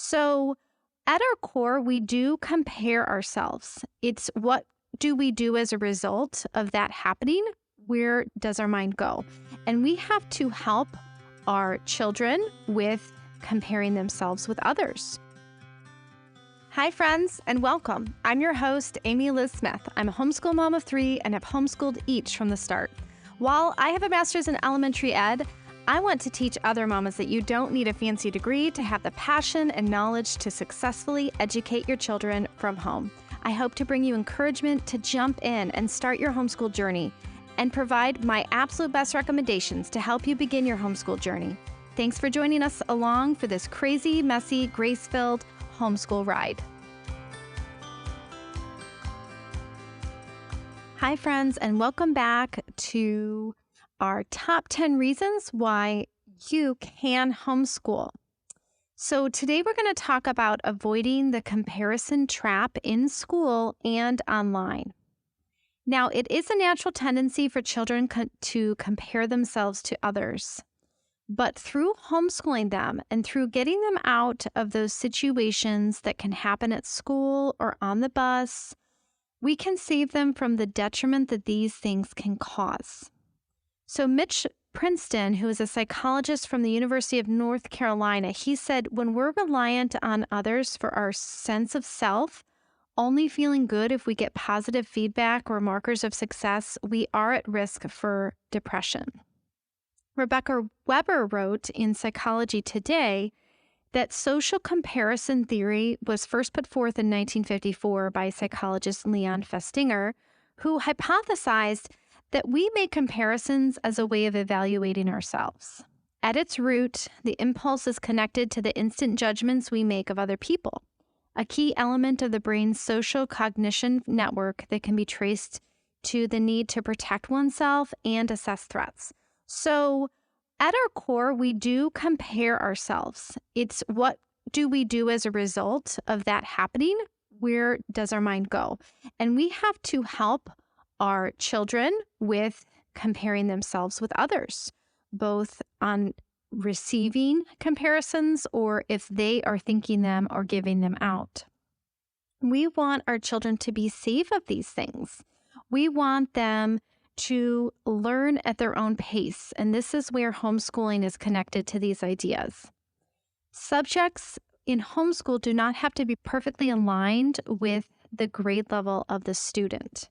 So, at our core, we do compare ourselves. It's what do we do as a result of that happening? Where does our mind go? And we have to help our children with comparing themselves with others. Hi, friends, and welcome. I'm your host, Amy Liz Smith. I'm a homeschool mom of 3 and have homeschooled each from the start. While I have a master's in elementary ed, I want to teach other mamas that you don't need a fancy degree to have the passion and knowledge to successfully educate your children from home. I hope to bring you encouragement to jump in and start your homeschool journey and provide my absolute best recommendations to help you begin your homeschool journey. Thanks for joining us along for this crazy, messy, grace-filled homeschool ride. Hi, friends, and welcome back to our top 10 reasons why you can homeschool. So today we're going to talk about avoiding the comparison trap in school and online. Now, it is a natural tendency for children to compare themselves to others. But through homeschooling them and through getting them out of those situations that can happen at school or on the bus, we can save them from the detriment that these things can cause. So Mitch Princeton, who is a psychologist from the University of North Carolina, he said, when we're reliant on others for our sense of self, only feeling good if we get positive feedback or markers of success, we are at risk for depression. Rebecca Weber wrote in Psychology Today that social comparison theory was first put forth in 1954 by psychologist Leon Festinger, who hypothesized that we make comparisons as a way of evaluating ourselves. At its root, the impulse is connected to the instant judgments we make of other people, a key element of the brain's social cognition network that can be traced to the need to protect oneself and assess threats. So, at our core, we do compare ourselves. It's what do we do as a result of that happening? Where does our mind go? And we have to help our children with comparing themselves with others, both on receiving comparisons or if they are thinking them or giving them out. We want our children to be safe of these things. We want them to learn at their own pace, and this is where homeschooling is connected to these ideas. Subjects in homeschool do not have to be perfectly aligned with the grade level of the student.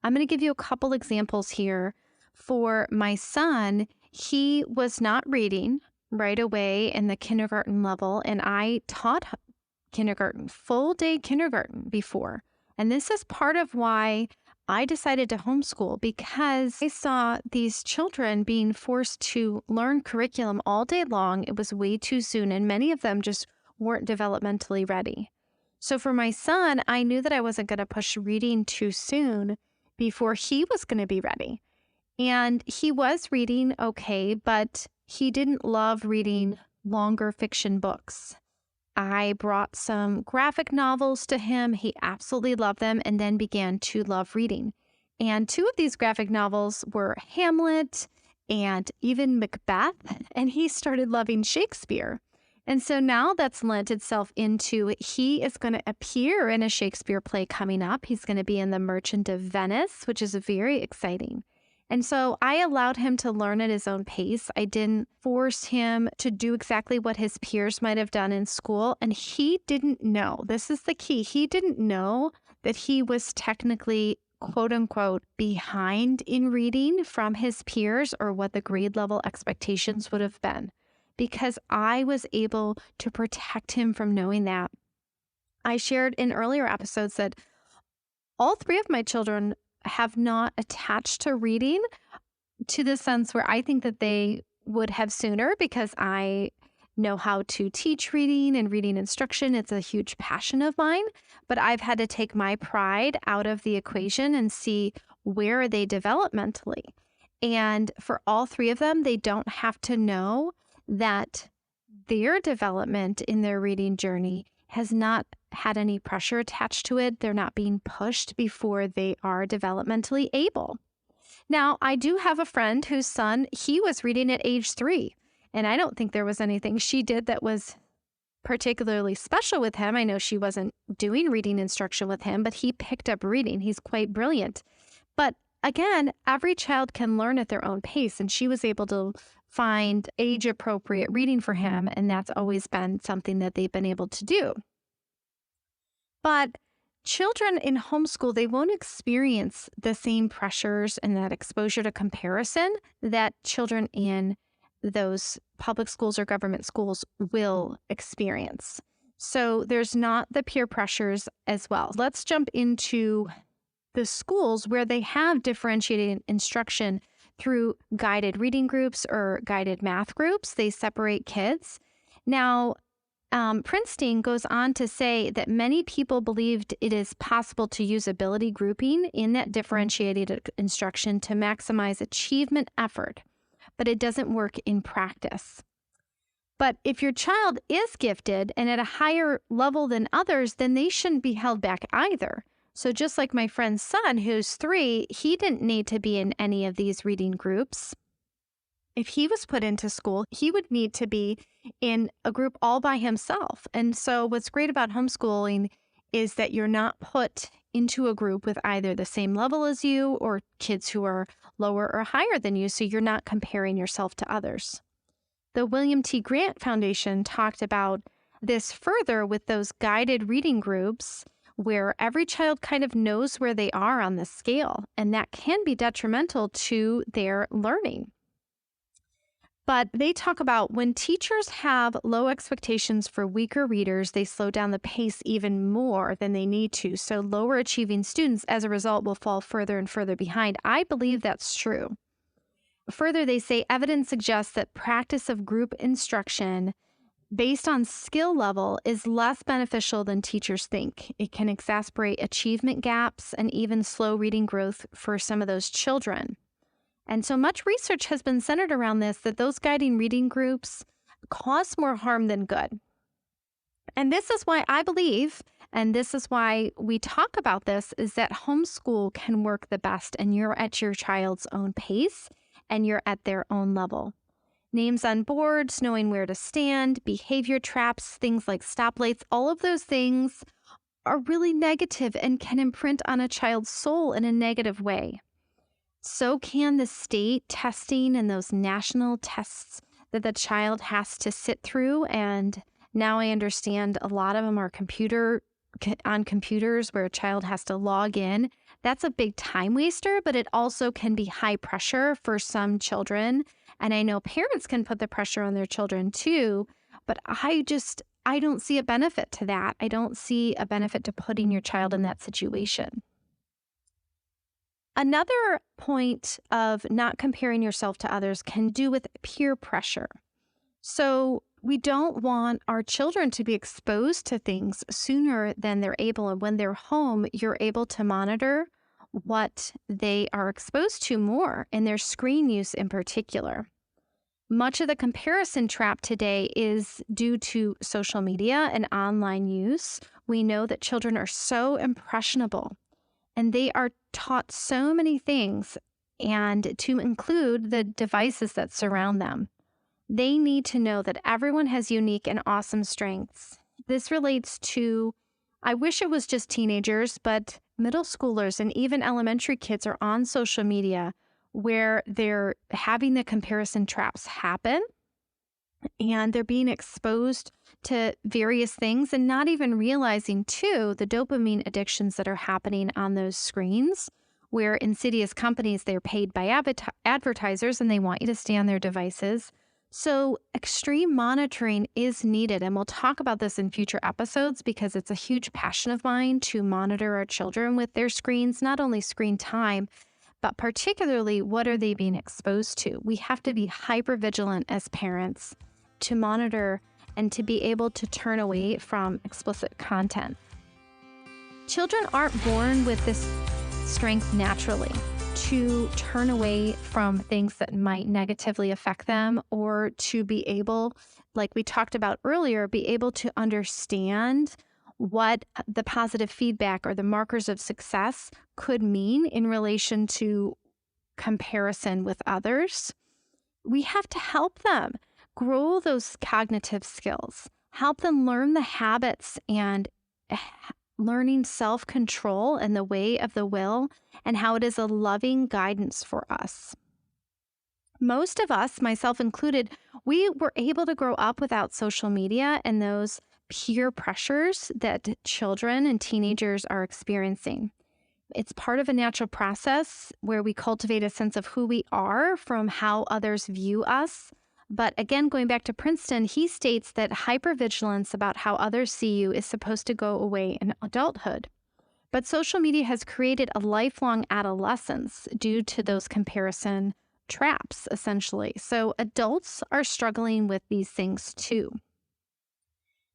I'm going to give you a couple examples here. For my son, he was not reading right away in the kindergarten level, and I taught kindergarten, full day kindergarten before. And this is part of why I decided to homeschool, because I saw these children being forced to learn curriculum all day long. It was way too soon, and many of them just weren't developmentally ready. So for my son, I knew that I wasn't going to push reading too soon before he was going to be ready. And he was reading okay, but he didn't love reading longer fiction books. I brought some graphic novels to him. He absolutely loved them and then began to love reading. And 2 of these graphic novels were Hamlet and even Macbeth, and he started loving Shakespeare. And so now that's lent itself into he is going to appear in a Shakespeare play coming up. He's going to be in The Merchant of Venice, which is very exciting. And so I allowed him to learn at his own pace. I didn't force him to do exactly what his peers might have done in school. And he didn't know. This is the key. He didn't know that he was technically, quote unquote, behind in reading from his peers or what the grade level expectations would have been, because I was able to protect him from knowing that. I shared in earlier episodes that all 3 of my children have not attached to reading to the sense where I think that they would have sooner, because I know how to teach reading and reading instruction. It's a huge passion of mine, but I've had to take my pride out of the equation and see where are they developmentally. And for all 3 of them, they don't have to know that their development in their reading journey has not had any pressure attached to it. They're not being pushed before they are developmentally able. Now, I do have a friend whose son, he was reading at age 3, and I don't think there was anything she did that was particularly special with him. I know she wasn't doing reading instruction with him, but he picked up reading. He's quite brilliant. But again, every child can learn at their own pace, and she was able to find age-appropriate reading for him, and that's always been something that they've been able to do. But children in homeschool, they won't experience the same pressures and that exposure to comparison that children in those public schools or government schools will experience. So there's not the peer pressures as well. Let's jump into the schools where they have differentiated instruction through guided reading groups or guided math groups. They separate kids. Now, Princeton goes on to say that many people believed it is possible to use ability grouping in that differentiated instruction to maximize achievement effort, but it doesn't work in practice. But if your child is gifted and at a higher level than others, then they shouldn't be held back either. So just like my friend's son, who's 3, he didn't need to be in any of these reading groups. If he was put into school, he would need to be in a group all by himself. And so what's great about homeschooling is that you're not put into a group with either the same level as you or kids who are lower or higher than you, so you're not comparing yourself to others. The William T. Grant Foundation talked about this further with those guided reading groups where every child kind of knows where they are on the scale, and that can be detrimental to their learning. But they talk about when teachers have low expectations for weaker readers, they slow down the pace even more than they need to. So lower achieving students, as a result, will fall further and further behind. I believe that's true. Further, they say evidence suggests that practice of group instruction based on skill level is less beneficial than teachers think. It can exacerbate achievement gaps and even slow reading growth for some of those children. And so much research has been centered around this, that those guiding reading groups cause more harm than good. And this is why I believe, and this is why we talk about this, is that homeschool can work the best and you're at your child's own pace and you're at their own level. Names on boards, knowing where to stand, behavior traps, things like stoplights, all of those things are really negative and can imprint on a child's soul in a negative way. So can the state testing and those national tests that the child has to sit through. And now I understand a lot of them are on computers where a child has to log in. That's a big time waster, but it also can be high pressure for some children. And I know parents can put the pressure on their children too, but I don't see a benefit to that. I don't see a benefit to putting your child in that situation. Another point of not comparing yourself to others can do with peer pressure. So we don't want our children to be exposed to things sooner than they're able. And when they're home, you're able to monitor what they are exposed to more and their screen use in particular. Much of the comparison trap today is due to social media and online use. We know that children are so impressionable and they are taught so many things, and to include the devices that surround them. They need to know that everyone has unique and awesome strengths. This relates to, I wish it was just teenagers, but middle schoolers and even elementary kids are on social media where they're having the comparison traps happen and they're being exposed to various things and not even realizing, too, the dopamine addictions that are happening on those screens, where insidious companies, they're paid by advertisers and they want you to stay on their devices. So extreme monitoring is needed. And we'll talk about this in future episodes because it's a huge passion of mine to monitor our children with their screens, not only screen time, but particularly what are they being exposed to. We have to be hyper vigilant as parents to monitor and to be able to turn away from explicit content. Children aren't born with this strength naturally to turn away from things that might negatively affect them, or to be able, like we talked about earlier, be able to understand what the positive feedback or the markers of success could mean in relation to comparison with others. We have to help them grow those cognitive skills, help them learn the habits and learning self-control and the way of the will and how it is a loving guidance for us. Most of us, myself included, we were able to grow up without social media and those peer pressures that children and teenagers are experiencing. It's part of a natural process where we cultivate a sense of who we are from how others view us. But again, going back to Princeton, he states that hypervigilance about how others see you is supposed to go away in adulthood. But social media has created a lifelong adolescence due to those comparison traps, essentially. So adults are struggling with these things too.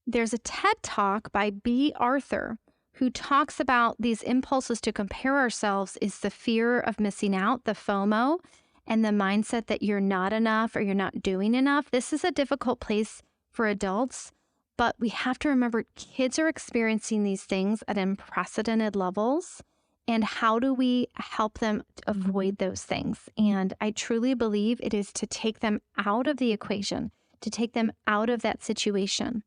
There's a TED Talk by B. Arthur who talks about these impulses to compare ourselves is the fear of missing out, the FOMO, and the mindset that you're not enough or you're not doing enough. This is a difficult place for adults, but we have to remember kids are experiencing these things at unprecedented levels. And how do we help them avoid those things? And I truly believe it is to take them out of the equation, to take them out of that situation.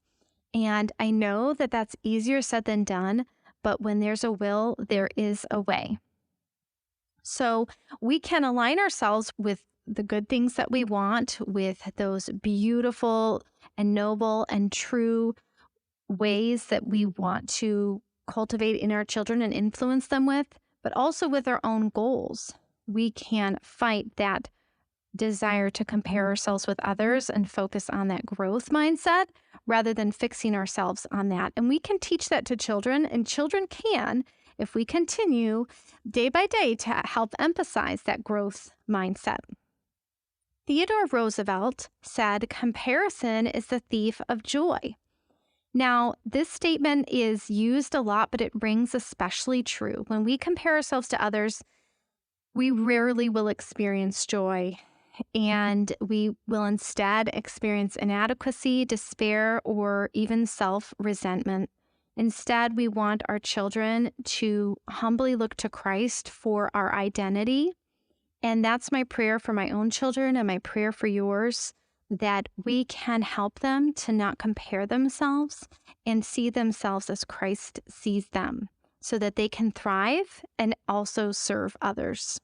And I know that that's easier said than done, but when there's a will, there is a way. So we can align ourselves with the good things that we want, with those beautiful and noble and true ways that we want to cultivate in our children and influence them with, but also with our own goals. We can fight that desire to compare ourselves with others and focus on that growth mindset rather than fixing ourselves on that. And we can teach that to children, and children can, if we continue day by day to help emphasize that growth mindset. Theodore Roosevelt said, "Comparison is the thief of joy." Now, this statement is used a lot, but it rings especially true. When we compare ourselves to others, we rarely will experience joy, and we will instead experience inadequacy, despair, or even self-resentment. Instead, we want our children to humbly look to Christ for our identity. And that's my prayer for my own children and my prayer for yours, that we can help them to not compare themselves and see themselves as Christ sees them so that they can thrive and also serve others.